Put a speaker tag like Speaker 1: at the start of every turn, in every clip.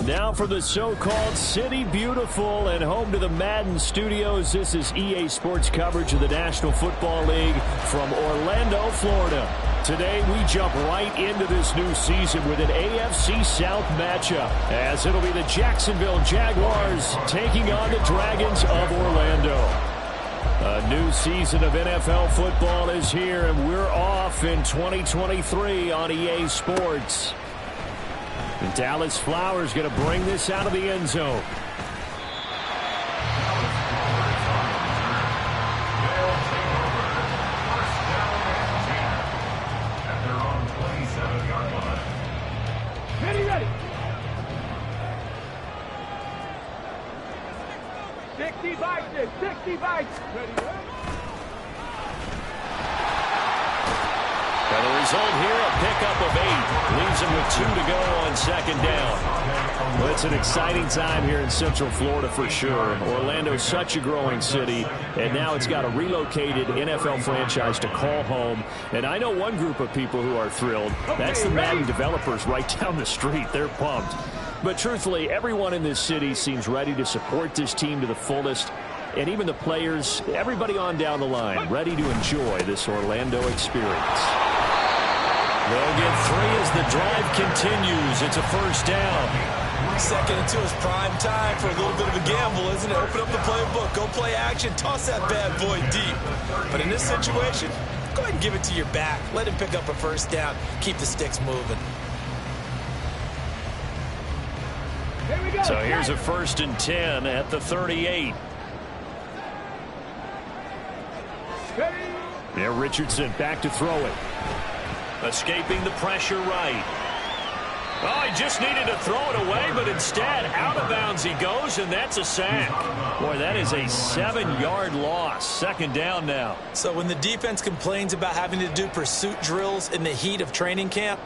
Speaker 1: Now for the so-called City Beautiful and home to the Madden Studios. This is EA Sports coverage of the National Football League from Orlando, Florida. Today we jump right into this new season with an AFC South matchup, as it'll be the Jacksonville Jaguars taking on the Dragons of Orlando. A new season of NFL football is here, and we're off in 2023 on EA Sports. And Dallas Flowers going to bring this out of the end zone.
Speaker 2: Ready. 60 bites. Ready.
Speaker 1: And the result here, a pickup of 8. Leaves him with 2 to go on second down. Well, it's an exciting time here in Central Florida for sure. Orlando's such a growing city, and now it's got a relocated NFL franchise to call home. And I know one group of people who are thrilled. That's the Madden developers right down the street. They're pumped. But truthfully, everyone in this city seems ready to support this team to the fullest. And even the players, everybody on down the line, ready to enjoy this Orlando experience. They'll get 3 as the drive continues. It's a first down.
Speaker 3: Second and 2 is prime time for a little bit of a gamble, isn't it? Open up the playbook, go play action, toss that bad boy deep. But in this situation, go ahead and give it to your back. Let him pick up a first down. Keep the sticks moving.
Speaker 2: Here we go.
Speaker 1: So here's a 1st and 10 at the 38. There, Richardson back to throw it. Escaping the pressure right. Oh, he just needed to throw it away, but instead, out of bounds he goes, and that's a sack. Boy, that is a 7-yard loss. Second down now.
Speaker 3: So when the defense complains about having to do pursuit drills in the heat of training camp,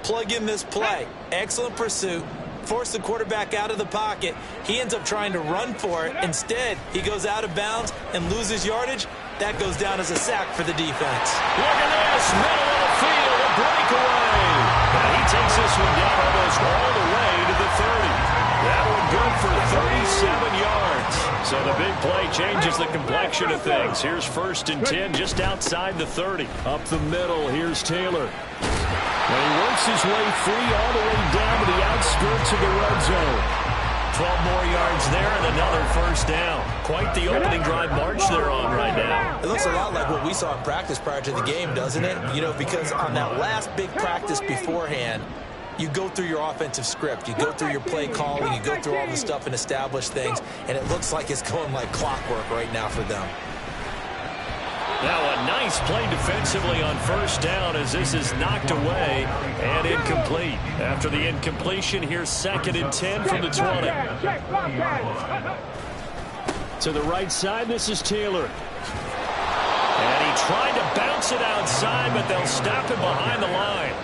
Speaker 3: plug in this play. Excellent pursuit. Force the quarterback out of the pocket. He ends up trying to run for it. Instead, he goes out of bounds and loses yardage. That goes down as a sack for the defense.
Speaker 1: Look at this, middle of the field, a breakaway. And he takes this one down almost all the way to the 30. That one good for 37 yards. So the big play changes the complexion of things. Here's 1st and 10 just outside the 30. Up the middle, here's Taylor. And he works his way free all the way down to the outskirts of the red zone. 12 more yards there and another first down. Quite the opening drive march they're on right now.
Speaker 3: It looks a lot like what we saw in practice prior to the game, doesn't it? You know, because on that last big practice beforehand, you go through your offensive script. You go through your play calling. You go through all the stuff and establish things. And it looks like it's going like clockwork right now for them.
Speaker 1: Now a nice play defensively on first down as this is knocked away and incomplete. After the incompletion, here's 2nd and 10 from the 20. To the right side, this is Taylor. And he tried to bounce it outside, but they'll stop him behind the line.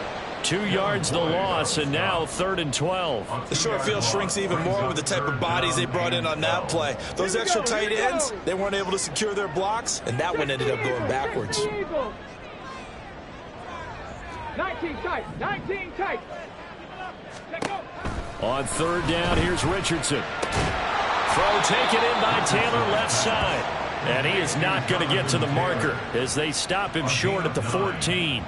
Speaker 1: 2 yards the loss, and now 3rd and 12.
Speaker 3: The short field shrinks even more with the type of bodies they brought in on that play. Those extra tight ends, they weren't able to secure their blocks, and that one ended up going backwards.
Speaker 2: 19 tight.
Speaker 1: On 3rd down, here's Richardson. Throw taken in by Taylor left side. And he is not going to get to the marker as they stop him short at the 14.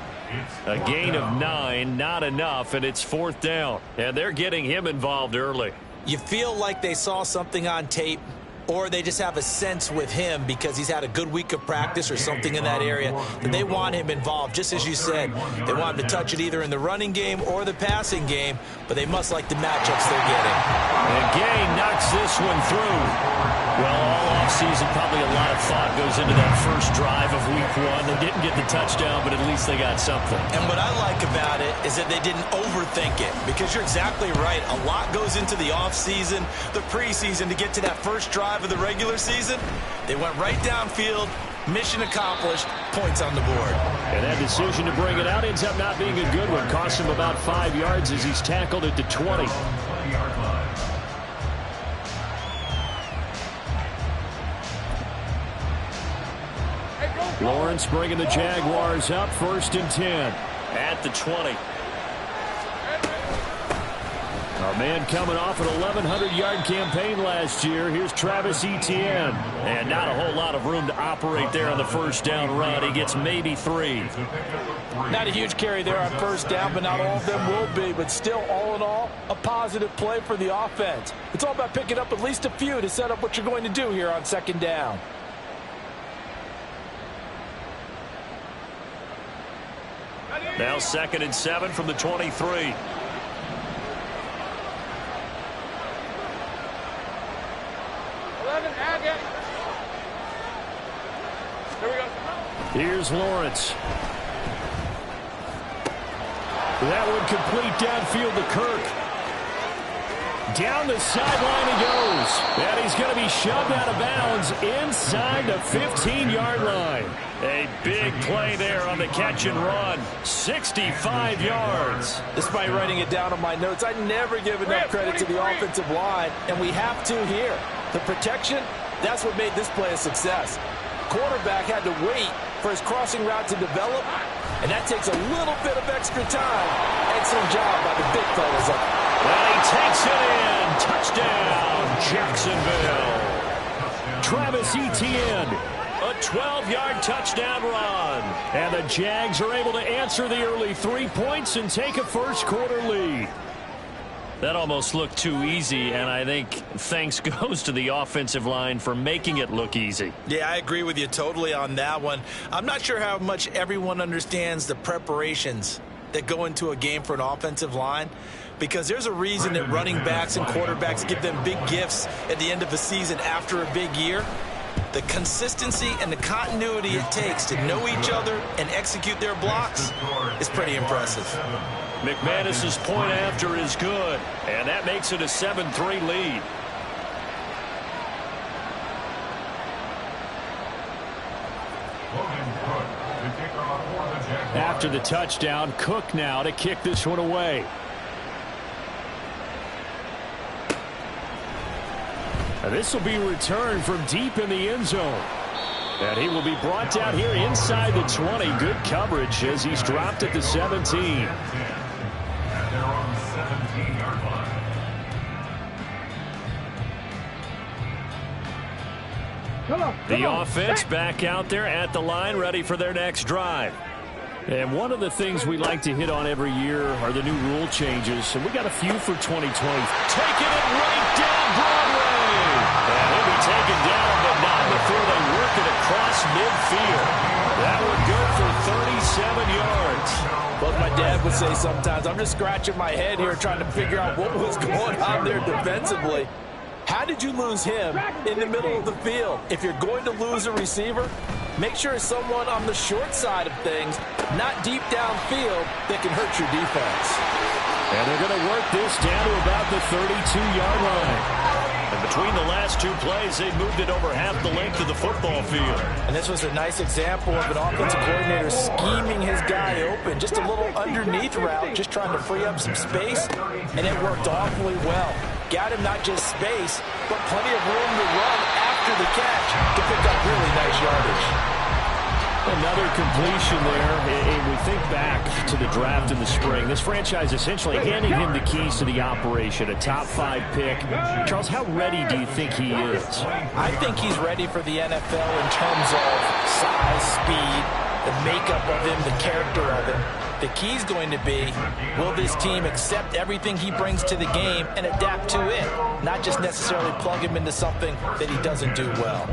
Speaker 1: A gain of 9, not enough, and it's 4th down. And they're getting him involved early.
Speaker 3: You feel like they saw something on tape, or they just have a sense with him because he's had a good week of practice or something in that area that they want him involved. Just as you said, they want him to touch it either in the running game or the passing game, but they must like the matchups they're getting.
Speaker 1: And Gay knocks this one through. Well, all offseason, probably a lot of thought goes into that first drive of week 1. They didn't get the touchdown, but at least they got something.
Speaker 3: And what I like about it is that they didn't overthink it, because you're exactly right. A lot goes into the offseason, the preseason to get to that first drive of the regular season. They went right downfield, mission accomplished, points on the board.
Speaker 1: And that decision to bring it out ends up not being a good one. Cost him about 5 yards as he's tackled at the 20. Lawrence bringing the Jaguars up, 1st and 10 at the 20. Our man coming off an 1,100-yard campaign last year. Here's Travis Etienne. And not a whole lot of room to operate there on the first down run. He gets maybe 3.
Speaker 3: Not a huge carry there on first down, but not all of them will be. But still, all in all, a positive play for the offense. It's all about picking up at least a few to set up what you're going to do here on second down.
Speaker 1: Now 2nd and 7 from the 23. Here's Lawrence. That one complete downfield to Kirk. Down the sideline he goes. And he's going to be shoved out of bounds inside the 15-yard line. A big play there on the catch and run. 65 yards.
Speaker 3: Despite writing it down on my notes, I never give enough credit to the offensive line, and we have to here. The protection, that's what made this play a success. Quarterback had to wait for his crossing route to develop, and that takes a little bit of extra time. Excellent job by the big fellas up.
Speaker 1: And he takes it in. Touchdown, Jacksonville. Travis Etienne, a 12-yard touchdown run. And the Jags are able to answer the early 3 points and take a first-quarter lead. That almost looked too easy, and I think thanks goes to the offensive line for making it look easy.
Speaker 3: Yeah, I agree with you totally on that one. I'm not sure how much everyone understands the preparations that go into a game for an offensive line, because there's a reason that running backs and quarterbacks give them big gifts at the end of the season after a big year. The consistency and the continuity it takes to know each other and execute their blocks is pretty impressive.
Speaker 1: McManus's point after is good, and that makes it a 7-3 lead. After the touchdown, Cook now to kick this one away. And this will be returned from deep in the end zone. And he will be brought down here inside the 20. Good coverage as he's dropped at the 17. The offense back out there at the line, ready for their next drive. And one of the things we like to hit on every year are the new rule changes. And we got a few for 2020. Taking it right down Broadway. And he'll be taken down, but not before they work it across midfield. That would go for 37 yards.
Speaker 3: Well, my dad would say sometimes, I'm just scratching my head here trying to figure out what was going on there defensively. How did you lose him in the middle of the field? If you're going to lose a receiver, make sure it's someone on the short side of things, not deep downfield, that can hurt your defense.
Speaker 1: And they're going to work this down to about the 32-yard line. And between the last two plays, they moved it over half the length of the football field.
Speaker 3: And this was a nice example of an offensive coordinator scheming his guy open. Just a little underneath route, just trying to free up some space, and it worked awfully well. Got him not just space, but plenty of room to run after the catch to pick up really nice yardage.
Speaker 1: Another completion there. And we think back to the draft in the spring. This franchise essentially handing him the keys to the operation, a top 5 pick. Charles, how ready do you think he is?
Speaker 3: I think he's ready for the NFL in terms of size, speed, the makeup of him, the character of him. The key's going to be, will this team accept everything he brings to the game and adapt to it, not just necessarily plug him into something that he doesn't do well.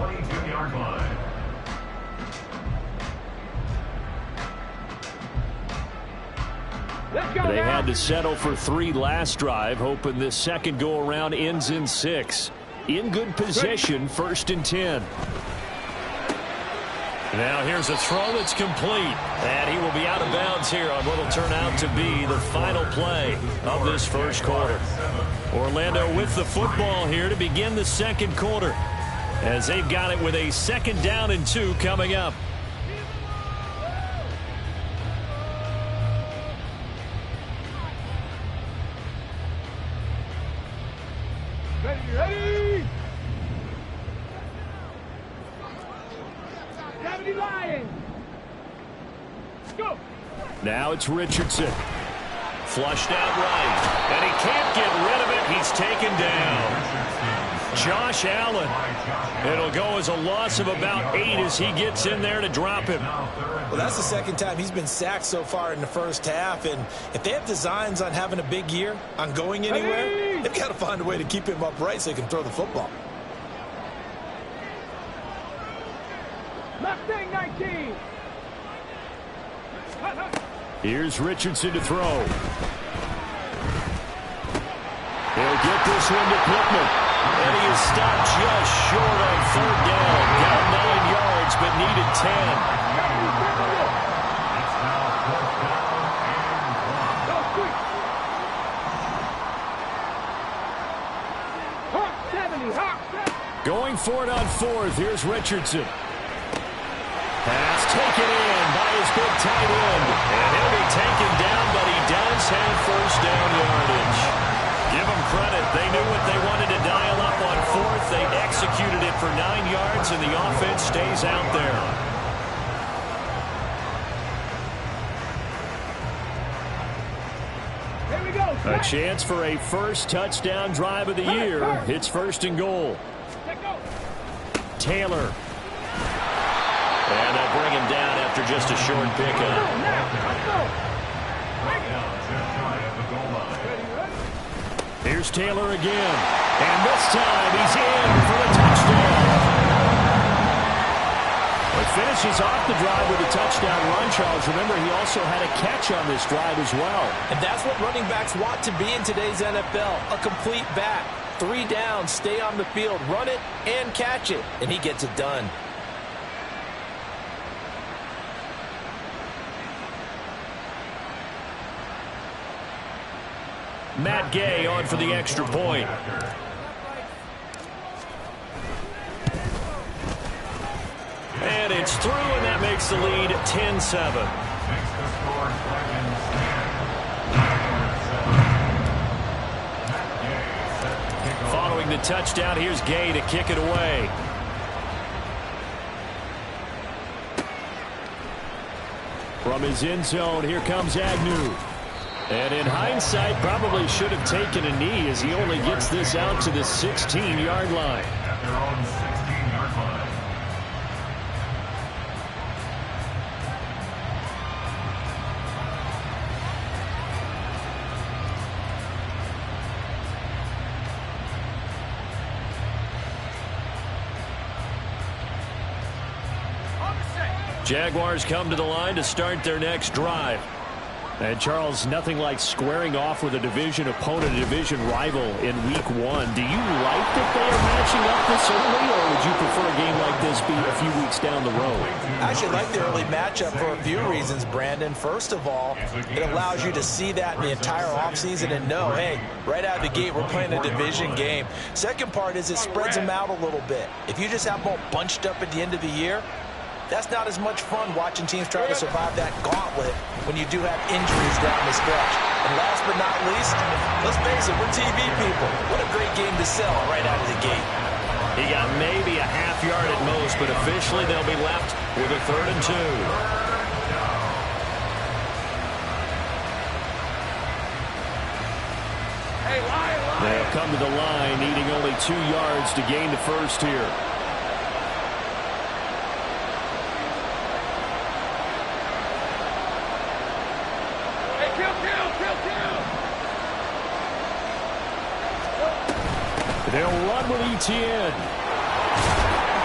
Speaker 1: They had to settle for 3 last drive, hoping this second go-around ends in 6. In good possession, 1st and 10. Now here's a throw that's complete. And he will be out of bounds here on what will turn out to be the final play of this first quarter. Orlando with the football here to begin the second quarter, as they've got it with a 2nd down and 2 coming up.
Speaker 2: Ready! Lions! Go!
Speaker 1: Now it's Richardson. Flushed out right. And he can't get rid of taken down. Josh Allen. It'll go as a loss of about 8 as he gets in there to drop him.
Speaker 3: Well, that's the second time he's been sacked so far in the first half, and if they have designs on having a big year, on going anywhere, they've got to find a way to keep him upright so he can throw the football.
Speaker 2: Mustang 19.
Speaker 1: Here's Richardson to throw. He'll get this one to Pittman. And he is stopped just short on third down. Got 9 yards, but needed 10. Going for it on fourth. Here's Richardson. Pass taken in by his big tight end. And he'll be taken down, but he does have first down yardage. Give them credit. They knew what they wanted to dial up on fourth. They executed it for 9 yards, and the offense stays out there.
Speaker 2: Here we go.
Speaker 1: A chance for a first touchdown drive of the year. It's first and goal. Taylor. And they'll bring him down after just a short pickup. Here's Taylor again. And this time he's in for the touchdown. It finishes off the drive with a touchdown run, Charles. Remember, he also had a catch on this drive as well.
Speaker 3: And that's what running backs want to be in today's NFL, a complete back. 3 downs, stay on the field, run it, and catch it. And he gets it done.
Speaker 1: Matt Gay on for the extra point. And it's through, and that makes the lead 10-7. Following the touchdown, here's Gay to kick it away. From his end zone, here comes Agnew. And in hindsight, probably should have taken a knee as he only gets this out to the 16-yard line.
Speaker 4: At their own 16-yard line.
Speaker 1: Jaguars come to the line to start their next drive. And, Charles, nothing like squaring off with a division opponent, a division rival in Week 1. Do you like that they are matching up this early, or would you prefer a game like this be a few weeks down the road?
Speaker 3: I actually like the early matchup for a few reasons, Brandon. First of all, it allows you to see that in the entire offseason and know, hey, right out of the gate, we're playing a division game. Second part is it spreads them out a little bit. If you just have them all bunched up at the end of the year, that's not as much fun watching teams try to survive that gauntlet when you do have injuries down the stretch. And last but not least, let's face it, we're TV people. What a great game to sell right out of the gate.
Speaker 1: He got maybe a half yard at most, but officially they'll be left with a 3rd and 2. They'll come to the line, needing only 2 yards to gain the first here. They'll run with Etienne.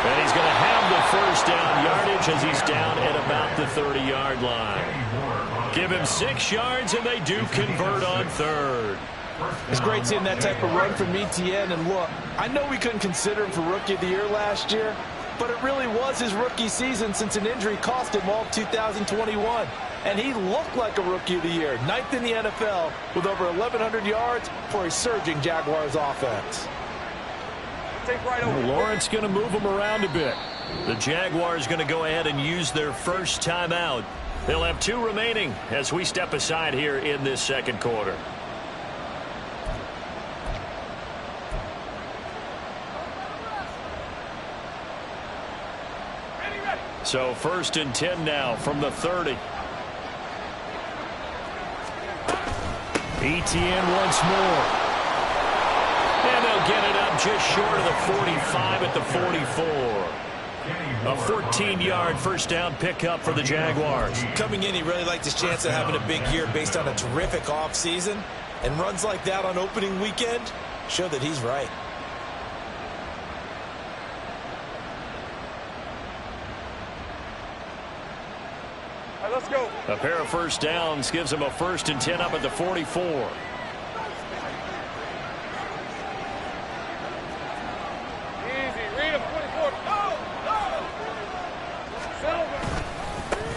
Speaker 1: And he's going to have the first down yardage as he's down at about the 30-yard line. Give him 6 yards, and they do convert on 3rd.
Speaker 3: It's great seeing that type of run from Etienne. And look, I know we couldn't consider him for Rookie of the Year last year, but it really was his rookie season since an injury cost him all of 2021. And he looked like a Rookie of the Year, 9th in the NFL with over 1,100 yards for a surging Jaguars offense.
Speaker 1: Lawrence going to move him around a bit. The Jaguars going to go ahead and use their first timeout. They'll have 2 remaining as we step aside here in this second quarter. So 1st and 10 now from the 30. Etienne once more. And And they'll get it up just short of the 45 at the 44. A 14-yard first down pickup for the Jaguars.
Speaker 3: Coming in, he really liked his chance of having a big year based on a terrific offseason. And runs like that on opening weekend show that he's right.
Speaker 2: All right, let's go.
Speaker 1: A pair of first downs gives him a 1st and 10 up at the 44.
Speaker 2: Easy. Read him. 24. Go. Go. Silver.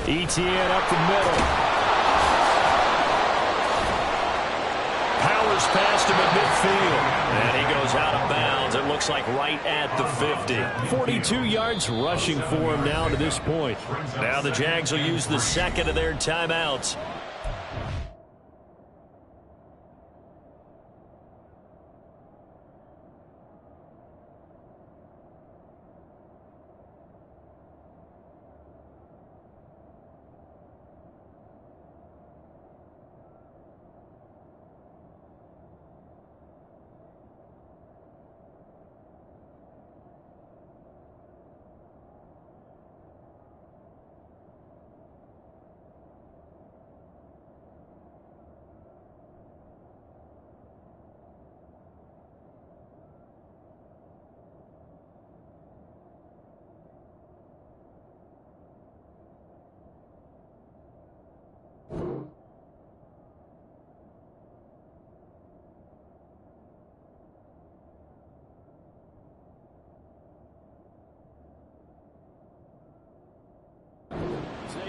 Speaker 1: ETN up the middle. Powers past him at midfield. And he goes out of bounds. It looks like right at the 50. 42 yards rushing for him now to this point. Now the Jags will use the second of their timeouts.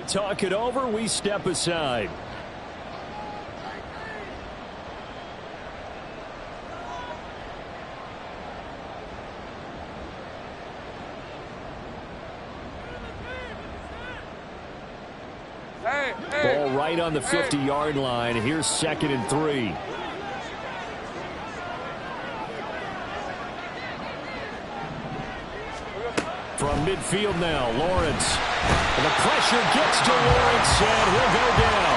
Speaker 1: Talk it over, we step aside. Ball right on the 50-yard line. Here's 2nd and 3. From midfield now, Lawrence. And the pressure gets to Lawrence, and he'll go down.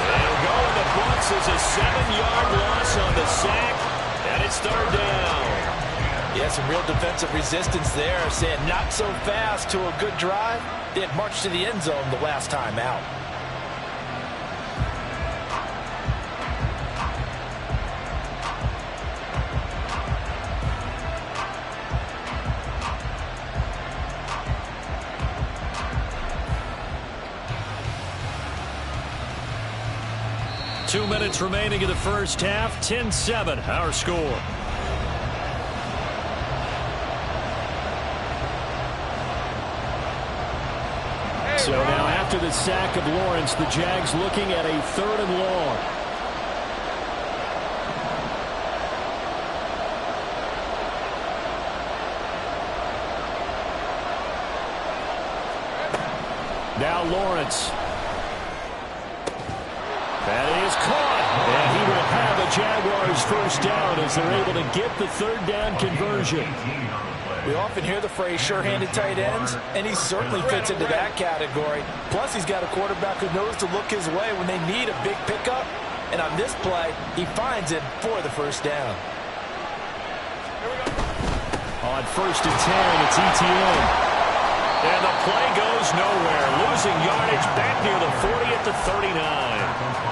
Speaker 1: They'll go in the books as a 7-yard loss on the sack, and it's 3rd down.
Speaker 3: Yeah, some real defensive resistance there, saying not so fast to a good drive. They had marched to the end zone the last time out.
Speaker 1: Two minutes remaining in the first half. 10-7, our score. So now after the sack of Lawrence, the Jags looking at a 3rd and long. Now Lawrence. That is caught, and he will have a Jaguars first down as they're able to get the 3rd down conversion.
Speaker 3: We often hear the phrase sure-handed tight ends, and he certainly fits into that category. Plus, he's got a quarterback who knows to look his way when they need a big pickup, and on this play, he finds it for the first down.
Speaker 1: On 1st and 10, it's ETN. And the play goes nowhere. Losing yardage back near the 40 at the 39.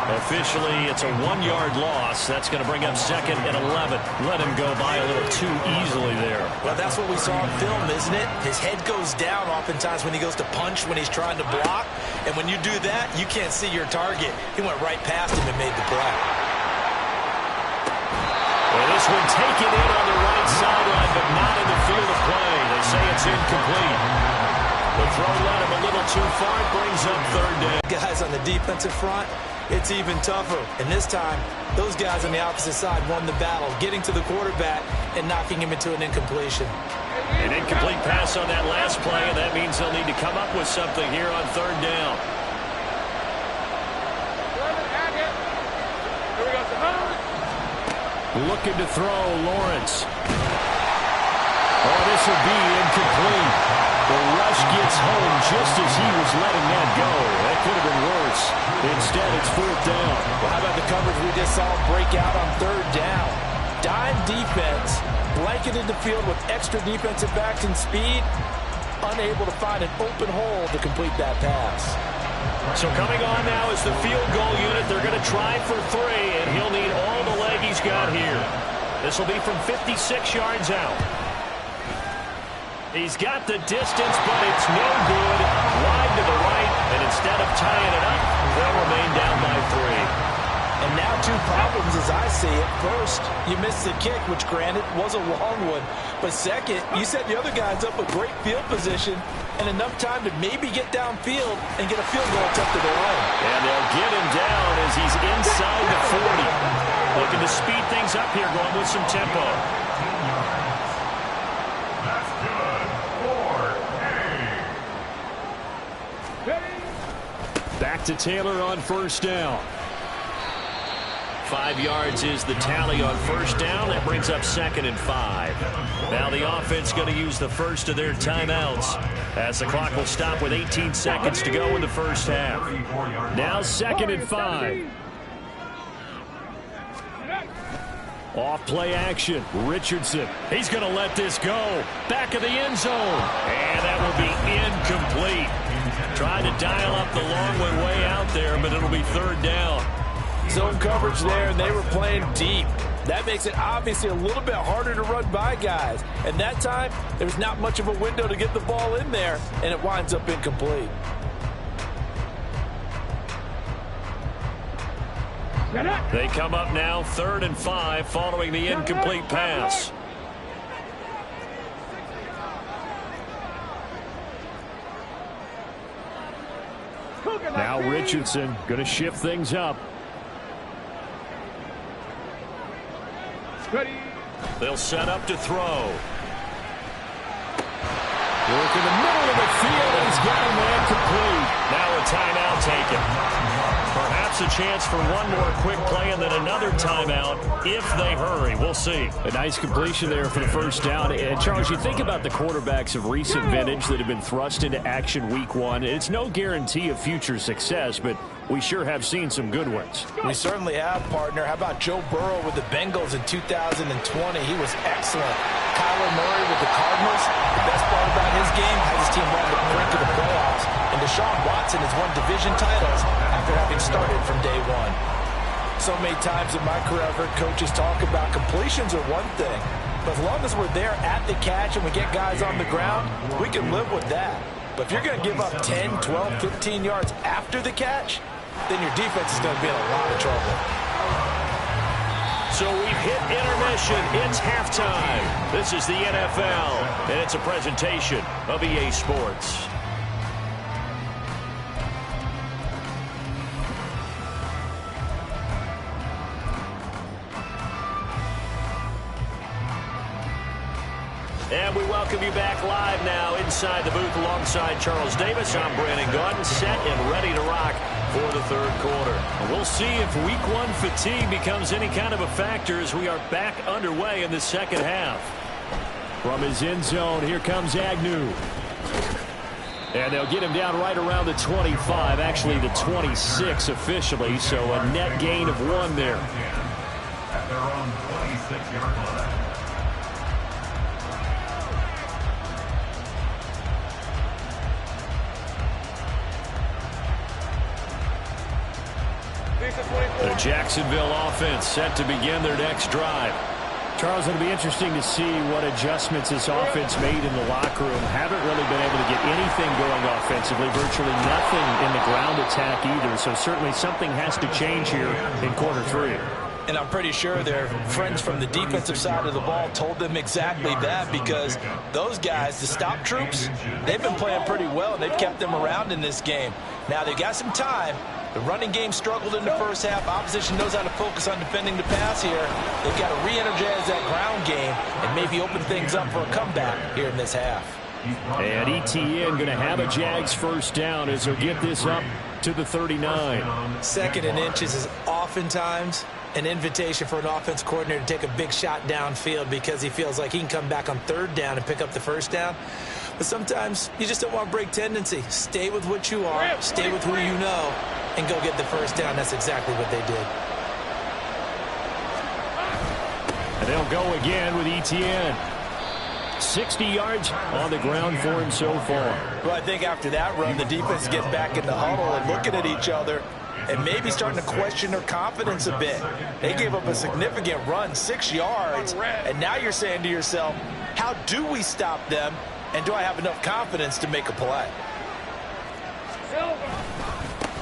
Speaker 1: Officially, it's a 1-yard loss. That's going to bring up 2nd and 11. Let him go by a little too easily there.
Speaker 3: Well, that's what we saw on film, isn't it? His head goes down oftentimes when he goes to punch, when he's trying to block. And when you do that, you can't see your target. He went right past him and made the play.
Speaker 1: Well, this one taken in on the right sideline, but not in the field of play. They say it's incomplete. The throw led him a little too far. It brings up 3rd down.
Speaker 3: Guys on the defensive front, it's even tougher. And this time, those guys on the opposite side won the battle, getting to the quarterback and knocking him into an incompletion.
Speaker 1: An incomplete pass on that last play, and that means they'll need to come up with something here on 3rd down. Looking to throw, Lawrence. Oh, this will be incomplete. The rush gets home just as he was letting that go. That could have been worse. Instead, it's 4th down.
Speaker 3: Well, how about the coverage we just saw break out on 3rd down? dime defense, blanketed the field with extra defensive backs and speed, unable to find an open hole to complete that pass.
Speaker 1: So coming on now is the field goal unit. They're going to try for 3, and he'll need all the leg he's got here. This will be from 56 yards out. He's got the distance, but it's no good. Wide to the right, and instead of tying it up, they'll remain down by 3.
Speaker 3: And now 2 problems as I see it. First, you missed the kick, which granted was a long one. But second, you set the other guys up with great field position and enough time to maybe get downfield and get a field goal attempt at the line.
Speaker 1: And they'll get him down as he's inside the 40. Looking to speed things up here, going with some tempo.
Speaker 4: That's good. 4
Speaker 1: Back to Taylor on first down. 5 yards is the tally on first down. That brings up 2nd and 5. Now the offense going to use the first of their timeouts as the clock will stop with 18 seconds to go in the first half. Now 2nd and 5. Off play action. Richardson. He's going to let this go. Back of the end zone. And that will be incomplete. Tried to dial up the long one way out there, but it'll be 3rd down.
Speaker 3: Zone coverage there, and they were playing deep. That makes it obviously a little bit harder to run by guys. And that time, there's not much of a window to get the ball in there, and it winds up incomplete.
Speaker 1: They come up now 3rd and 5 following the incomplete pass. Now Richardson going to shift things up. They'll set up to throw. Work in the middle of the field, and he's got him incomplete. Now a timeout taken. Perhaps a chance for one more quick play and then another timeout if they hurry. We'll see. A nice completion there for the first down. And Charles, you think about the quarterbacks of recent vintage that have been thrust into action week 1. It's no guarantee of future success, but we sure have seen some good ones.
Speaker 3: We certainly have, partner. How about Joe Burrow with the Bengals in 2020? He was excellent. Kyler Murray with the Cardinals. The best part about his game has his team on the brink of the playoffs. And Deshaun Watson has won division titles after having started from day 1. So many times in my career, I've heard coaches talk about completions are one thing. But as long as we're there at the catch and we get guys on the ground, we can live with that. But if you're going to give up 10, 12, 15 yards after the catch, then your defense is going to be in a lot of trouble.
Speaker 1: So we've hit intermission. It's halftime. This is the NFL, and it's a presentation of EA Sports. And we welcome you back live now inside the booth alongside Charles Davis. I'm Brandon Gaudin, set and ready to rock for the 3rd quarter. And we'll see if week 1 fatigue becomes any kind of a factor as we are back underway in the 2nd half. From his end zone, here comes Agnew. And they'll get him down right around the 25, actually the 26 officially, so a net gain of 1 there.
Speaker 4: At their own 26-yard line.
Speaker 1: The Jacksonville offense set to begin their next drive. Charles, it'll be interesting to see what adjustments this offense made in the locker room. Haven't really been able to get anything going offensively, virtually nothing in the ground attack either. So certainly something has to change here in quarter 3.
Speaker 3: And I'm pretty sure their friends from the defensive side of the ball told them exactly that, because those guys, the stop troops, they've been playing pretty well, and they've kept them around in this game. Now, they've got some time. The running game struggled in the first half. Opposition knows how to focus on defending the pass here. They've got to re-energize that ground game and maybe open things up for a comeback here in this half.
Speaker 1: And ETN going to have a Jags first down as they'll get this up to the 39.
Speaker 3: 2nd and inches is oftentimes an invitation for an offense coordinator to take a big shot downfield because he feels like he can come back on 3rd down and pick up the first down. But sometimes you just don't want to break tendency. Stay with what you are, stay with who you know, and go get the first down. That's exactly what they did.
Speaker 1: And they'll go again with Etienne. 60 yards on the ground for him so far.
Speaker 3: Well, I think after that run, the defense is getting back in the huddle and looking at each other and maybe starting to question their confidence a bit. They gave up a significant run, 6 yards, and now you're saying to yourself, how do we stop them, and do I have enough confidence to make a play?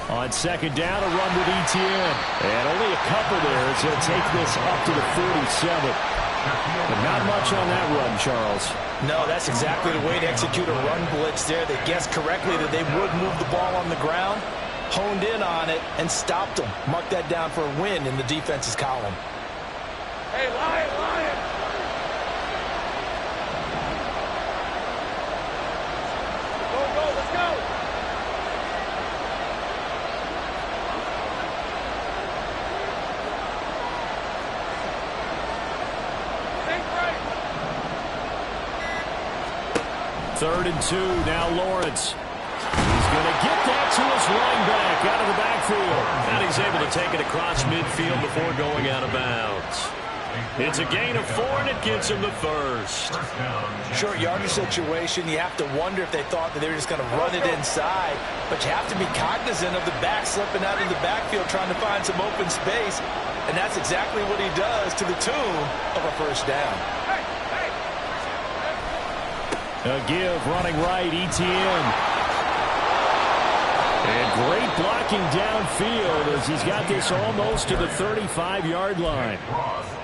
Speaker 1: On second down, a run with Etienne. And only a couple there, so he'll take this up to the 47. But not much on that run, Charles.
Speaker 3: No, that's exactly the way to execute a run blitz there. They guessed correctly that they would move the ball on the ground, honed in on it, and stopped them. Mark that down for a win in the defense's column.
Speaker 2: Hey, Lion, Lion! Go, let's go!
Speaker 1: Third and 2, now Lawrence. He's going to get that to his running back out of the backfield. And he's able to take it across midfield before going out of bounds. It's a gain of 4, and it gives him the first.
Speaker 3: Short yardage situation, you have to wonder if they thought that they were just going to run it inside. But you have to be cognizant of the back slipping out of the backfield trying to find some open space. And that's exactly what he does to the tune of a first down.
Speaker 1: A give running right, Etienne. And great blocking downfield as he's got this almost to the 35-yard line.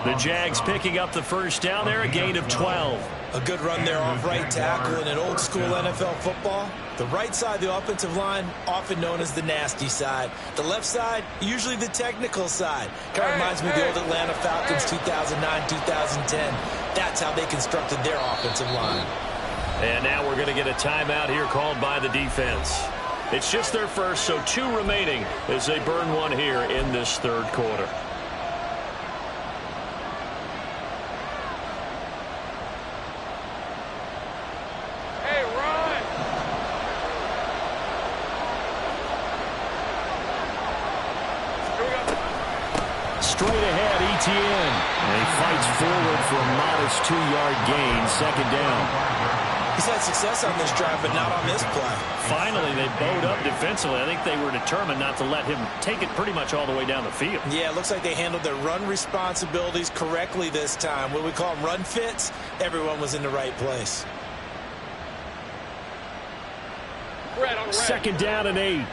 Speaker 1: The Jags picking up the first down there, a gain of 12.
Speaker 3: A good run there off right tackle in an old-school NFL football. The right side of the offensive line, often known as the nasty side. The left side, usually the technical side. Kind of reminds me of the old Atlanta Falcons 2009-2010. That's how they constructed their offensive line.
Speaker 1: And now we're going to get a timeout here called by the defense. It's just their first, so 2 remaining as they burn one here in this third quarter.
Speaker 2: Hey, run! Here we go.
Speaker 1: Straight ahead, Etienne. And he fights forward for a modest 2-yard gain, second down.
Speaker 3: He's had success on this drive, but not on this play.
Speaker 1: Finally, they bowed up defensively. I think they were determined not to let him take it pretty much all the way down the field.
Speaker 3: Yeah, it looks like they handled their run responsibilities correctly this time. What we call them run fits, everyone was in the right place.
Speaker 2: Red on red.
Speaker 1: Second down and 8.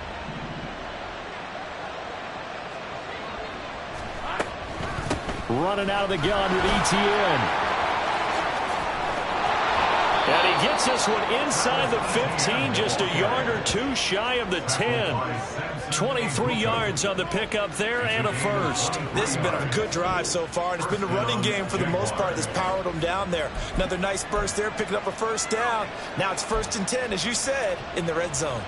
Speaker 1: Running out of the gun with Etienne. And he gets this one inside the 15, just a yard or 2 shy of the 10. 23 yards on the pickup there and a first.
Speaker 3: This has been a good drive so far, and it's been a running game for the most part that's powered them down there. Another nice burst there, picking up a first down. Now it's 1st and 10, as you said, in the red zone.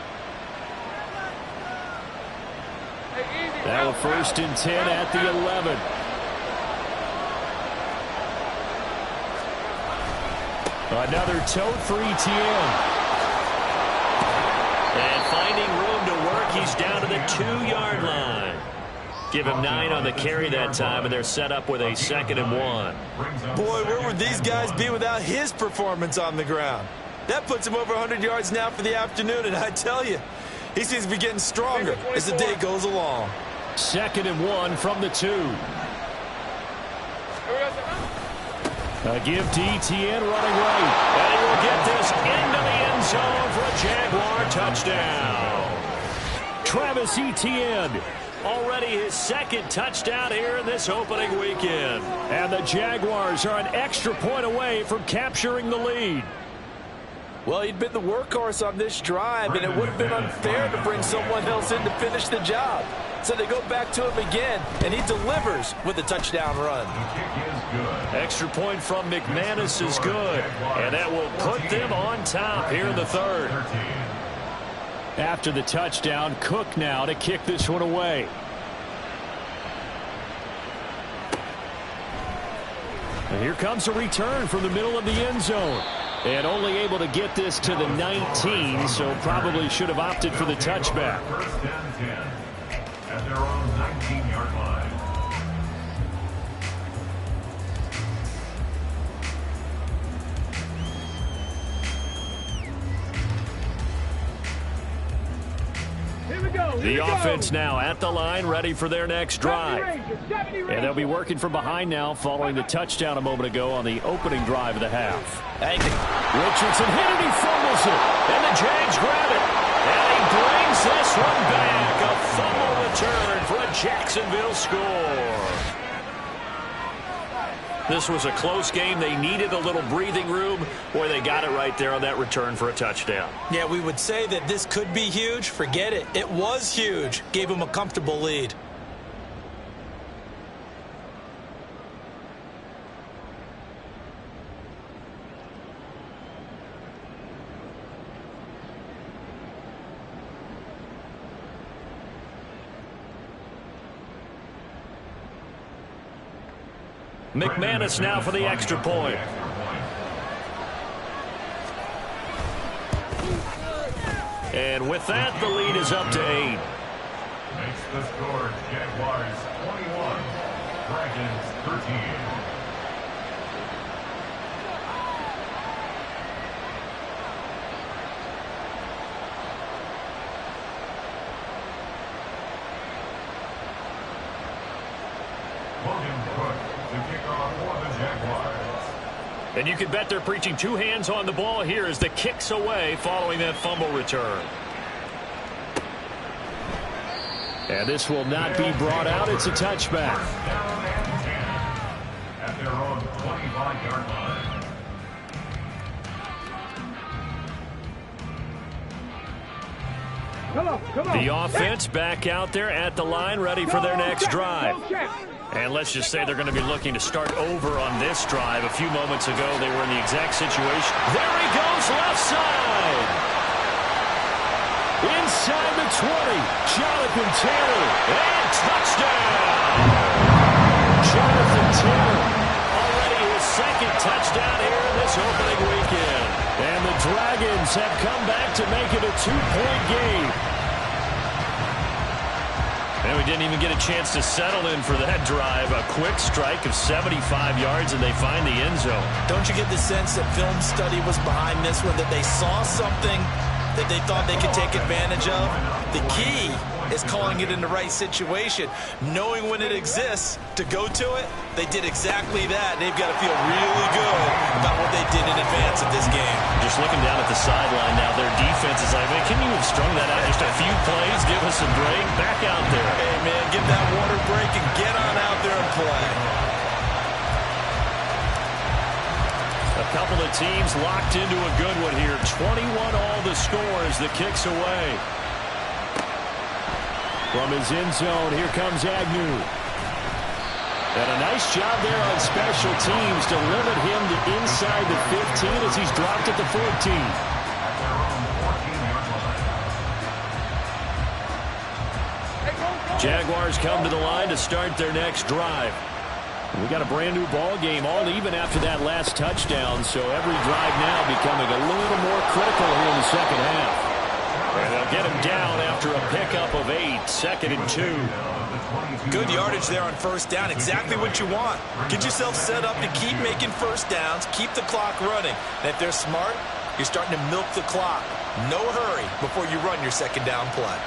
Speaker 1: Now 1st and 10 at the 11. Another tote for Etienne. And finding room to work, he's down to the 2-yard line. Give him 9 on the carry that time, and they're set up with a 2nd and 1.
Speaker 3: Boy, where would these guys be without his performance on the ground? That puts him over 100 yards now for the afternoon, and I tell you, he seems to be getting stronger as the day goes along.
Speaker 1: 2nd and 1 from the 2. A give to Etienne running right. And he will get this into the end zone for a Jaguar touchdown. Travis Etienne, already his 2nd touchdown here in this opening weekend. And the Jaguars are an extra point away from capturing the lead.
Speaker 3: Well, he'd been the workhorse on this drive, and it would have been unfair to bring someone else in to finish the job. So they go back to him again, and he delivers with a touchdown run.
Speaker 1: Extra point from McManus is good, and that will put them on top here in the 3rd. After the touchdown, Cook now to kick this one away. And here comes a return from the middle of the end zone. And only able to get this to the 19, so probably should have opted for the touchback.
Speaker 4: 1st and 10 at their own 19-yard line.
Speaker 1: The offense now at the line, ready for their next drive. And they'll be working from behind now following the touchdown a moment ago on the opening drive of the half. Richardson hit it, he fumbles it. And the Jags grab it. And he brings this one back. A fumble return for a Jacksonville score. This was a close game. They needed a little breathing room. Boy, they got it right there on that return for a touchdown.
Speaker 3: Yeah, we would say that this could be huge. Forget it. It was huge. Gave them a comfortable lead.
Speaker 1: McManus now for the extra point. And with that, the lead is up to 8.
Speaker 4: Makes the score Jaguars 21, Dragons 13.
Speaker 1: And you can bet they're preaching two hands on the ball here as the kick's away following that fumble return. And this will not be brought out. It's a touchback.
Speaker 4: At their own 25-yard line.
Speaker 1: The offense back out there at the line, ready for their next drive. And let's just say they're going to be looking to start over on this drive. A few moments ago, they were in the exact situation. There he goes, left side. Inside the 20, Jonathan Taylor, and touchdown. Jonathan Taylor, already his second touchdown here in this opening weekend. And the Dragons have come back to make it a 2-point game. And we didn't even get a chance to settle in for that drive. A quick strike of 75 yards, and they find the end zone.
Speaker 3: Don't you get the sense that film study was behind this one, that they saw something that they thought they could take advantage of? The key is calling it in the right situation, knowing when it exists to go to it. They did exactly that. They've got to feel really good about what they did in advance of this game.
Speaker 1: Just looking down at the sideline now, their defense is like, man, can you have strung that out just a few plays? Give us a break. Back out there.
Speaker 3: Hey, man, give that water break and get on out there and play.
Speaker 1: A couple of teams locked into a good one here. 21 all the score as the kick's away. From his end zone, here comes Agnew. And a nice job there on special teams to limit him to inside the 15 as he's dropped at the 14. Jaguars come to the line to start their next drive. We got a brand new ball game, all even after that last touchdown, so every drive now becoming a little more critical here in the second half. And they'll get him down after a pickup of 8, 2nd and 2.
Speaker 3: Good yardage there on first down, exactly what you want. Get yourself set up to keep making first downs, keep the clock running. And if they're smart, you're starting to milk the clock. No hurry before you run your second down play.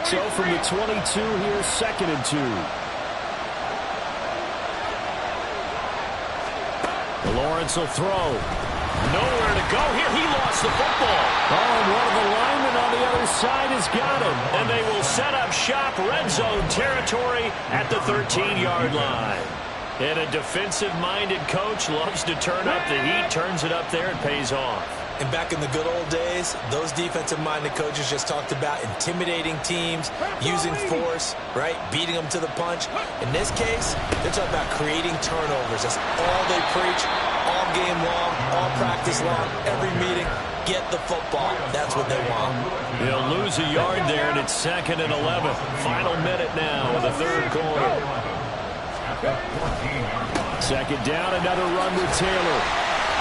Speaker 1: So from the 22 here, 2nd and 2. Lawrence will throw. Nowhere to go here. He lost the football. Oh, and one of the linemen on the other side has got him. And they will set up shop, red zone territory at the 13-yard line. And a defensive-minded coach loves to turn up the heat, turns it up there, and pays off.
Speaker 3: And back in the good old days, those defensive-minded coaches just talked about intimidating teams, using force, right, beating them to the punch. In this case, they're talking about creating turnovers. That's all they preach, all game long, all practice long, every meeting. Get the football. That's what they want.
Speaker 1: They'll lose a yard there, and it's 2nd and 11. Final minute now of the third quarter. 2nd down, another run with Taylor.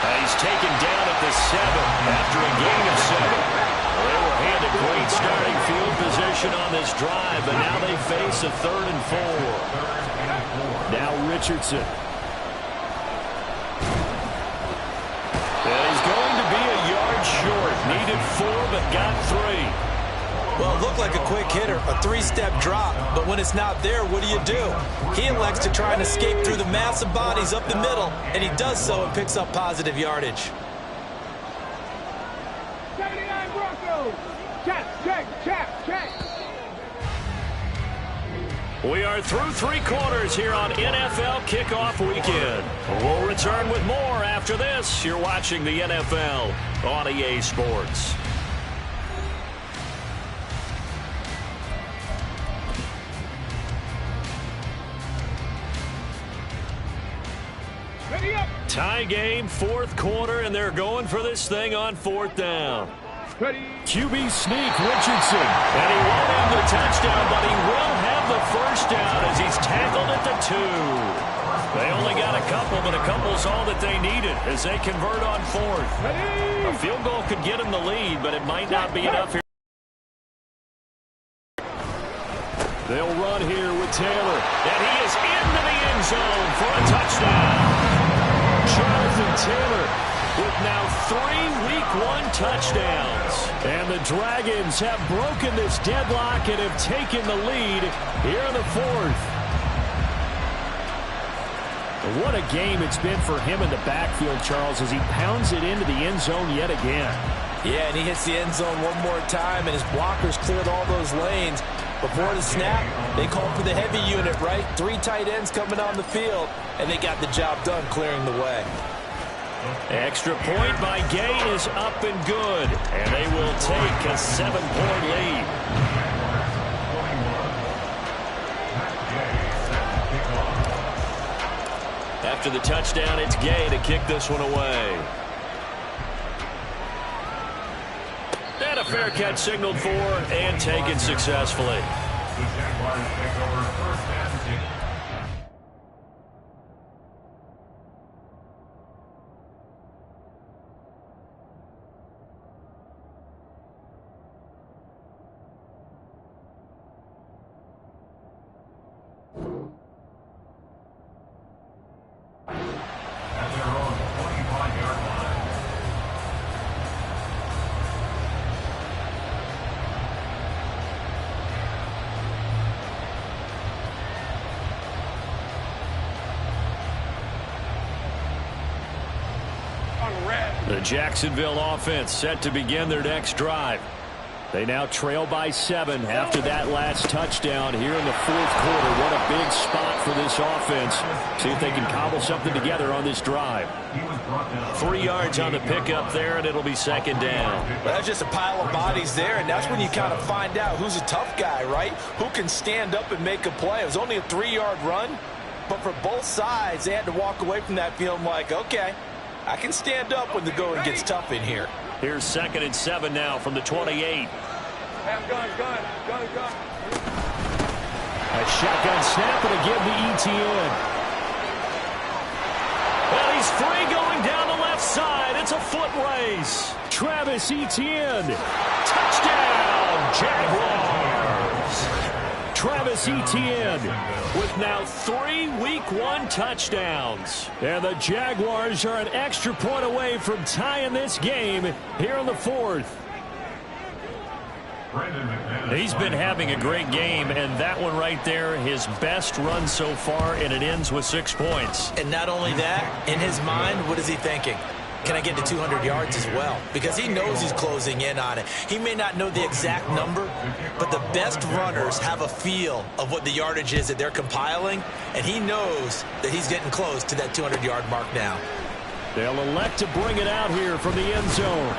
Speaker 1: He's taken down at the 7 after a gain of 7. They were handed great starting field position on this drive, but now they face a 3rd and 4. Now Richardson. And he's going to be a yard short. Needed 4, but got 3.
Speaker 3: Well, it looked like a quick hitter, a three-step drop, but when it's not there, what do? He elects to try and escape through the massive bodies up the middle, and he does so and picks up positive yardage.
Speaker 2: 79 Broncos. Check.
Speaker 1: We are through three quarters here on NFL Kickoff Weekend. We'll return with more after this. You're watching the NFL on EA Sports.
Speaker 2: Ready up.
Speaker 1: Tie game, fourth quarter, and they're going for this thing on fourth down.
Speaker 2: Ready.
Speaker 1: QB sneak, Richardson. And he won't have the touchdown, but he will have the first down as he's tackled at the 2. They only got a couple, but a couple's all that they needed as they convert on fourth.
Speaker 2: Ready.
Speaker 1: A field goal could get him the lead, but it might not be enough here. They'll run here with Taylor. And he is into the end zone for a touchdown. Jonathan Taylor with now 3 Week 1 touchdowns. And the Dragons have broken this deadlock and have taken the lead here in the fourth. What a game it's been for him in the backfield, Charles, as he pounds it into the end zone yet again.
Speaker 3: Yeah, and he hits the end zone one more time, and his blockers cleared all those lanes. Before the snap, they called for the heavy unit, right? 3 tight ends coming on the field, and they got the job done clearing the way.
Speaker 1: Extra point by Gay is up and good, and they will take a 7-point lead. After the touchdown, it's Gay to kick this one away. And a fair catch signaled for and taken successfully.
Speaker 4: The Jaguars take over first and 10. At their own 25-yard line.
Speaker 2: On red.
Speaker 1: The Jacksonville offense set to begin their next drive. They now trail by 7 after that last touchdown here in the fourth quarter. What a big spot for this offense. See if they can cobble something together on this drive. 3 yards on the pickup there, and it'll be second down.
Speaker 3: Well, that's just a pile of bodies there, and that's when you kind of find out who's a tough guy, right? Who can stand up and make a play. It was only a 3-yard run, but for both sides, they had to walk away from that feeling like, okay, I can stand up when the going gets tough in here.
Speaker 1: Here's second and 7 now from the 28.
Speaker 2: Have gun.
Speaker 1: A shotgun snap and a give to Etienne. Well, he's free going down the left side. It's a foot race. Travis Etienne. Touchdown, Jaguars. Travis Etienne with now 3 Week 1 touchdowns. And the Jaguars are an extra point away from tying this game here in the fourth. He's been having a great game, and that one right there, his best run so far, and it ends with 6 points.
Speaker 3: And not only that, in his mind, what is he thinking? Can I get to 200 yards as well? Because he knows he's closing in on it. He may not know the exact number, but the best runners have a feel of what the yardage is that they're compiling, and he knows that he's getting close to that 200-yard mark now.
Speaker 1: They'll elect to bring it out here from the end zone.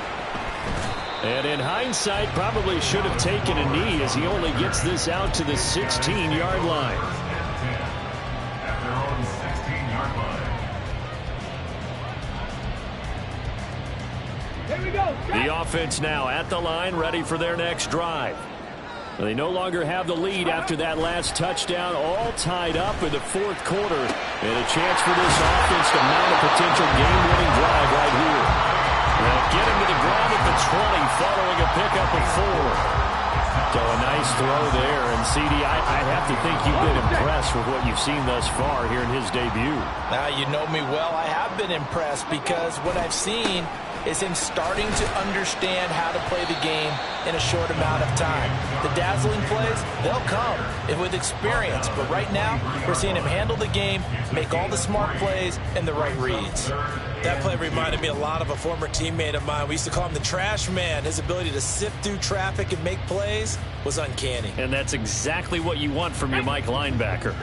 Speaker 1: And in hindsight, probably should have taken a knee as he only gets this out to the 16-yard line.
Speaker 4: At their own 16-yard line.
Speaker 2: Here we go.
Speaker 1: The offense now at the line, ready for their next drive. They no longer have the lead after that last touchdown, all tied up in the fourth quarter. And a chance for this offense to mount a potential game-winning drive right here. They'll get him to the ground at the 20 following a pickup of 4. So a nice throw there. And, CD, I have to think you've been impressed with what you've seen thus far here in his debut.
Speaker 3: Now, you know me well. I have been impressed because what I've seen is him starting to understand how to play the game in a short amount of time. The dazzling plays, they'll come with experience. But right now, we're seeing him handle the game, make all the smart plays, and the right reads. That play reminded me a lot of a former teammate of mine. We used to call him the trash man. His ability to sift through traffic and make plays was uncanny.
Speaker 1: And that's exactly what you want from your Mike linebacker.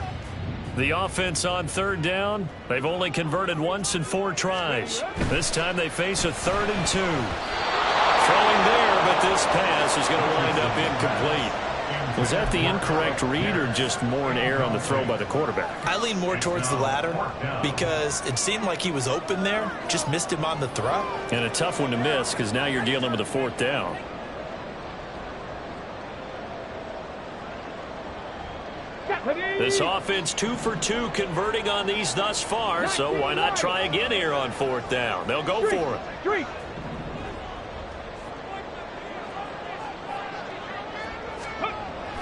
Speaker 1: The offense on third down, they've only converted once in 4 tries. This time they face a 3rd and 2. Throwing there, but this pass is going to wind up incomplete. Was that the incorrect read or just more an error on the throw by the quarterback?
Speaker 3: I lean more towards the latter because it seemed like he was open there, just missed him on the throw.
Speaker 1: And a tough one to miss because now you're dealing with a 4th down. This offense 2 for 2 converting on these thus far, so why not try again here on 4th down? They'll go for it.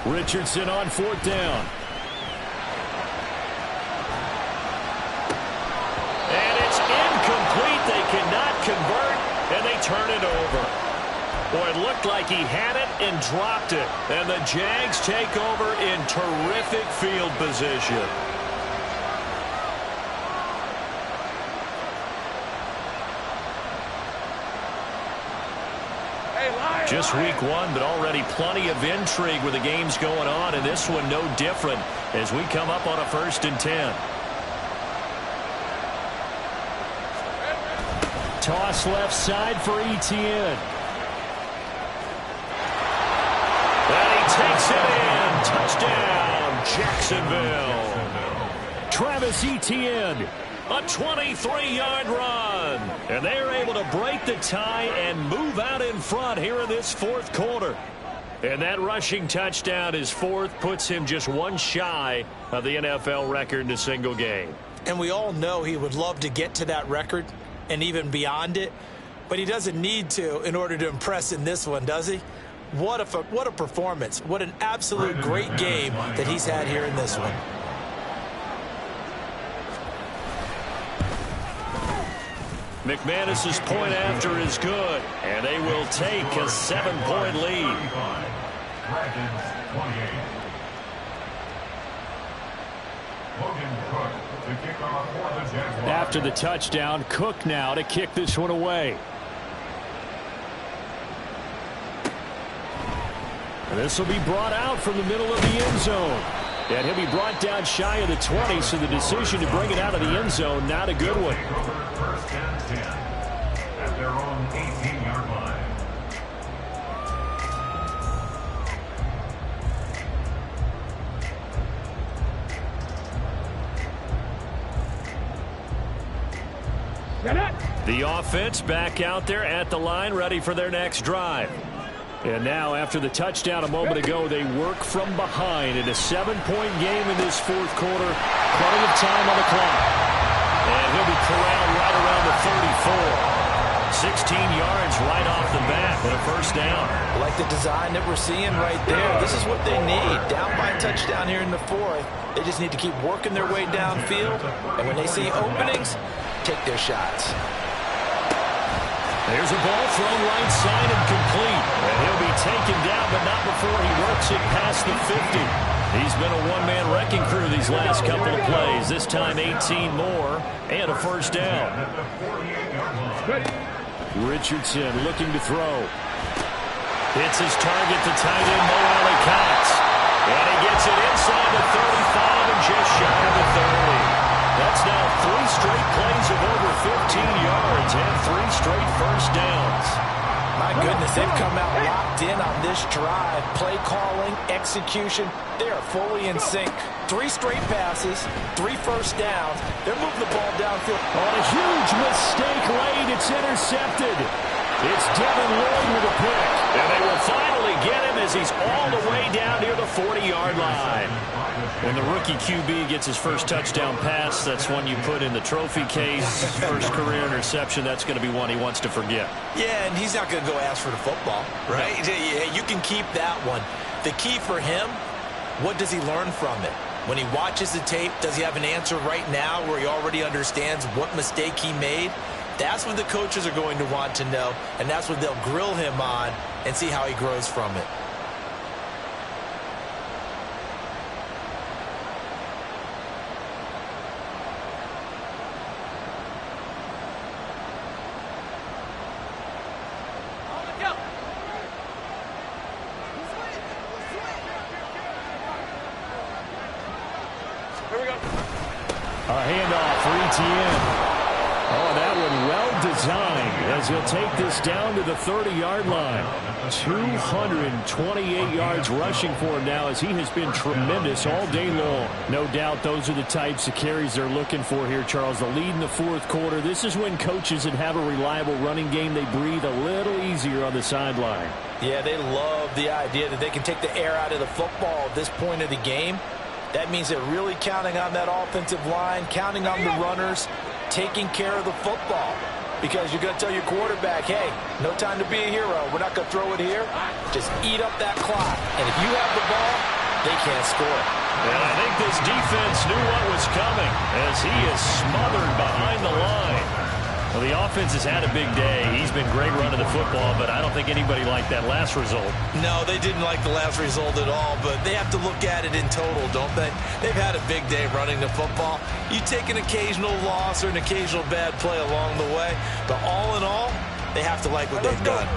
Speaker 1: Richardson on 4th down. And it's incomplete. They cannot convert, and they turn it over. Boy, it looked like he had it and dropped it. And the Jags take over in terrific field position. Just week 1, but already plenty of intrigue with the games going on, and this one no different as we come up on a 1st and 10. Toss left side for Etienne. And he takes it in. Touchdown, Jacksonville. Travis Etienne, a 23-yard run. And they're able to break the tie and move out in front here in this 4th quarter. And that rushing touchdown, his 4th, puts him just 1 shy of the NFL record in a single game.
Speaker 3: And we all know he would love to get to that record and even beyond it. But he doesn't need to in order to impress in this one, does he? What a performance. What an absolute great game that he's had here in this one.
Speaker 1: McManus's point after is good, and they will take a 7-point lead. After the touchdown, Cook now to kick this one away. And this will be brought out from the middle of the end zone. And he'll be brought down shy of the 20, so the decision to bring it out of the end zone, not a good one.
Speaker 4: First and 10 at their own 18-yard line.
Speaker 1: The offense back out there at the line, ready for their next drive. And now, after the touchdown a moment ago, they work from behind in a 7-point game in this 4th quarter. Plenty of time on the clock. And he'll be corralled right around the 34. 16 yards right off the bat and a 1st down.
Speaker 3: I like the design that we're seeing right there. This is what they need. Down by a touchdown here in the 4th. They just need to keep working their way downfield. And when they see openings, take their shots.
Speaker 1: There's a ball thrown right side and complete. And he'll be taken down, but not before he works it past the 50. He's been a one-man wrecking crew these last couple of plays. This time 18 more and a 1st down. Richardson looking to throw. Hits his target, the tight end, Mo Alley-Cox. And he gets it inside the 35 and just shy of the 30. That's now 3 straight plays of over 15 yards and 3 straight 1st downs.
Speaker 3: My goodness, they've come out locked in on this drive. Play calling, execution, they are fully in sync. 3 straight passes, 3 1st downs. They're moving the ball downfield.
Speaker 1: On a huge mistake late, it's intercepted. It's Devin Lloyd with a pick. And they will finally get him as he's all the way down near the 40-yard line. When the rookie QB gets his first touchdown pass, that's one you put in the trophy case. First career interception, that's going to be one he wants to forget.
Speaker 3: Yeah, and he's not going to go ask for the football, right? You can keep that one. The key for him, what does he learn from it? When he watches the tape, does he have an answer right now where he already understands what mistake he made? That's what the coaches are going to want to know, and that's what they'll grill him on and see how he grows from it.
Speaker 2: Here we go.
Speaker 1: A handoff for ETN. Oh, that one well designed as he'll take this down to the 30-yard line. 228 yards rushing for him now as he has been tremendous all day long. No doubt those are the types of carries they're looking for here, Charles. The lead in the fourth quarter. This is when coaches that have a reliable running game, they breathe a little easier on the sideline.
Speaker 3: Yeah, they love the idea that they can take the air out of the football at this point of the game. That means they're really counting on that offensive line, counting on the runners, taking care of the football. Because you're going to tell your quarterback, hey, no time to be a hero. We're not going to throw it here. Just eat up that clock. And if you have the ball, they can't score.
Speaker 1: And I think this defense knew what was coming as he is smothered behind the line. Well, the offense has had a big day. He's been great running the football, but I don't think anybody liked that last result.
Speaker 3: No, they didn't like the last result at all, but they have to look at it in total, don't they? They've had a big day running the football. You take an occasional loss or an occasional bad play along the way, but all in all, they have to like what they've done.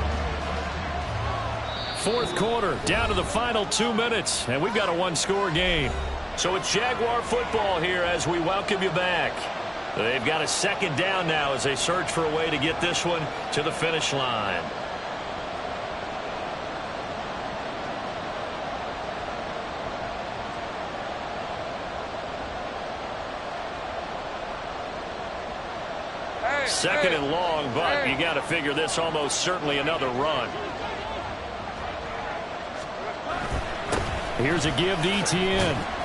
Speaker 1: Fourth quarter, down to the final 2 minutes, and we've got a one-score game. So it's Jaguar football here as we welcome you back. They've got a second down now as they search for a way to get this one to the finish line. Second and long, but you got to figure this almost certainly another run. Here's a give to ETN.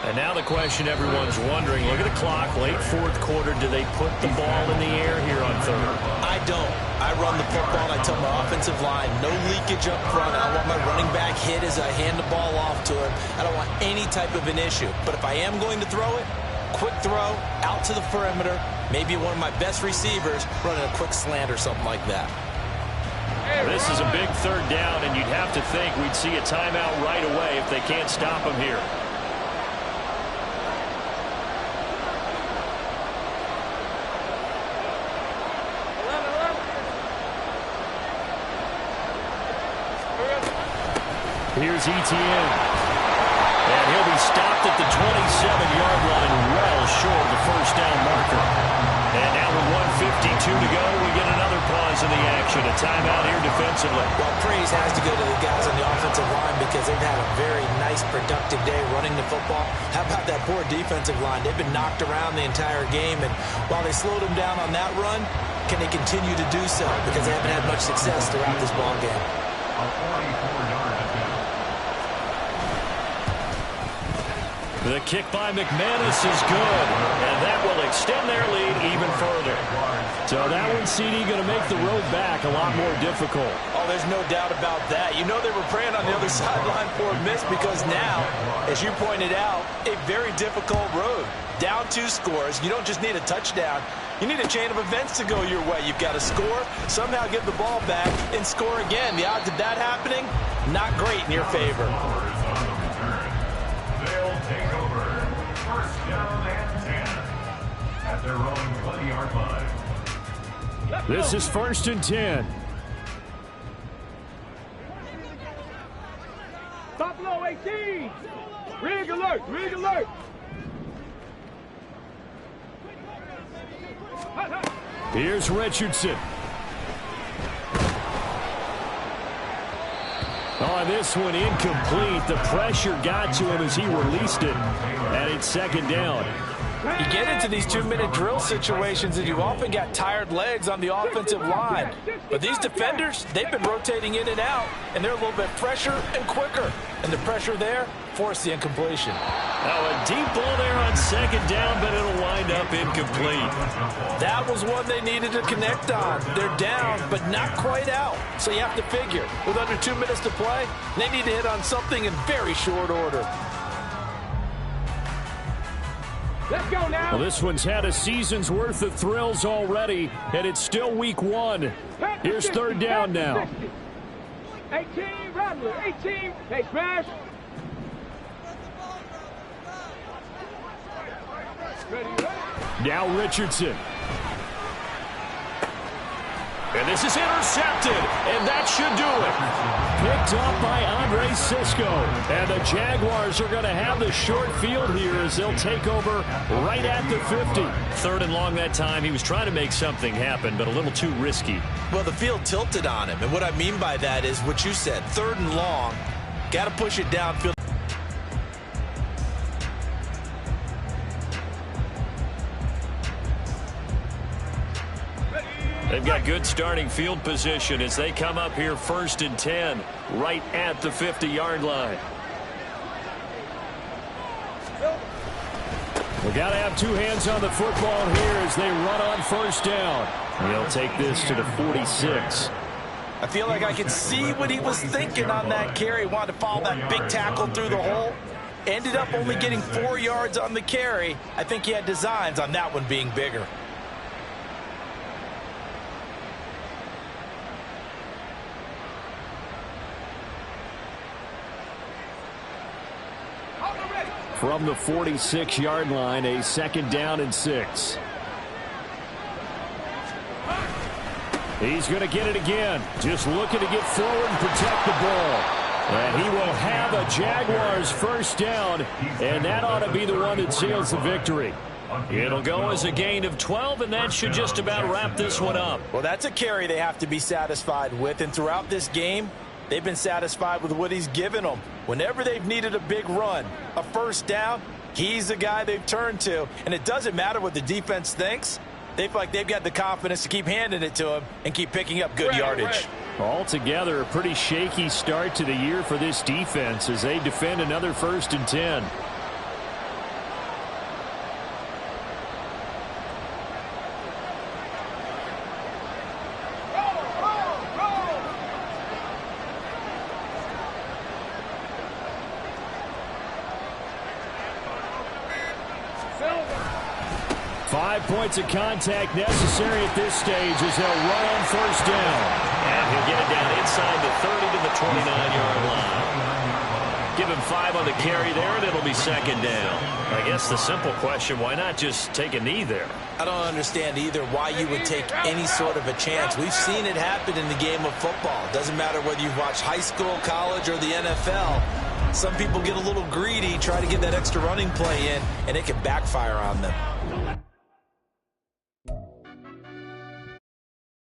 Speaker 1: And now the question everyone's wondering, look at the clock, late fourth quarter, do they put the ball in the air here on third?
Speaker 3: I don't. I run the football, and I tell my offensive line, no leakage up front. I don't want my running back hit as I hand the ball off to him. I don't want any type of an issue. But if I am going to throw it, quick throw, out to the perimeter, maybe one of my best receivers running a quick slant or something like that.
Speaker 1: This is a big third down, and you'd have to think we'd see a timeout right away if they can't stop him here. Here's ETN. And he'll be stopped at the 27-yard line, well short of the first down marker. And now with 1:52 to go, we get another pause in the action. A timeout here defensively.
Speaker 3: Well, praise has to go to the guys on the offensive line because they've had a very nice, productive day running the football. How about that poor defensive line? They've been knocked around the entire game, and while they slowed them down on that run, can they continue to do so? Because they haven't had much success throughout this ball game.
Speaker 4: A 44-yard attempt.
Speaker 1: The kick by McManus is good, and that will extend their lead even further. So that one, CD, going to make the road back a lot more difficult.
Speaker 3: Oh, there's no doubt about that. You know they were praying on the other sideline for a miss because now, as you pointed out, a very difficult road. Down 2 scores. You don't just need a touchdown. You need a chain of events to go your way. You've got to score, somehow get the ball back, and score again. The odds of that happening, not great in your favor.
Speaker 4: They'll take over. First down and 10 at their own 20-yard line.
Speaker 1: This is 1st and 10.
Speaker 2: Stop low, 18. Rig alert, rig alert.
Speaker 1: Here's Richardson. On this one, incomplete. The pressure got to him as he released it, and it's second down.
Speaker 3: You get into these 2-minute drill situations and you often got tired legs on the offensive line. But these defenders, they've been rotating in and out, and they're a little bit fresher and quicker. And the pressure there forced the incompletion.
Speaker 1: Now a deep ball there on second down, but it'll wind up incomplete.
Speaker 3: That was one they needed to connect on. They're down, but not quite out. So you have to figure, with under 2 minutes to play, they need to hit on something in very short order.
Speaker 2: Let's go now.
Speaker 1: Well, this one's had a season's worth of thrills already, and it's still week 1. Here's 3rd down now.
Speaker 2: 18, Rattler, 18. Hey, smash.
Speaker 1: Now Richardson. And this is intercepted, and that should do it. Picked up by Andre Sisco. And the Jaguars are going to have the short field here as they'll take over right at the 50.
Speaker 5: 3rd and long that time. He was trying to make something happen, but a little too risky.
Speaker 3: Well, the field tilted on him, and what I mean by that is what you said. 3rd and long, got to push it downfield.
Speaker 5: They've got good starting field position as they come up here 1st and 10, right at the 50-yard line.
Speaker 1: We got to have 2 hands on the football here as they run on 1st down. They'll take this to the 46.
Speaker 3: I feel like I could see what he was thinking on that carry. He wanted to follow that big tackle through the hole. Ended up only getting 4 yards on the carry. I think he had designs on that one being bigger.
Speaker 1: From the 46-yard line, a 2nd down and 6. He's going to get it again. Just looking to get forward and protect the ball. And he will have a Jaguars 1st down, and that ought to be the one that seals the victory.
Speaker 5: It'll go as a gain of 12, and that should just about wrap this one up.
Speaker 3: Well, that's a carry they have to be satisfied with, and throughout this game, they've been satisfied with what he's given them. Whenever they've needed a big run, a 1st down, he's the guy they've turned to. And it doesn't matter what the defense thinks. They feel like they've got the confidence to keep handing it to him and keep picking up good yardage.
Speaker 1: Altogether, a pretty shaky start to the year for this defense as they defend another 1st and 10. Points of contact necessary at this stage as they'll run on 1st down.
Speaker 5: And he'll get it down inside the 30 to the 29-yard line. Give him 5 on the carry there, and it'll be 2nd down. I guess the simple question, why not just take a knee there?
Speaker 3: I don't understand either why you would take any sort of a chance. We've seen it happen in the game of football. It doesn't matter whether you've watched high school, college, or the NFL. Some people get a little greedy, try to get that extra running play in, and it can backfire on them.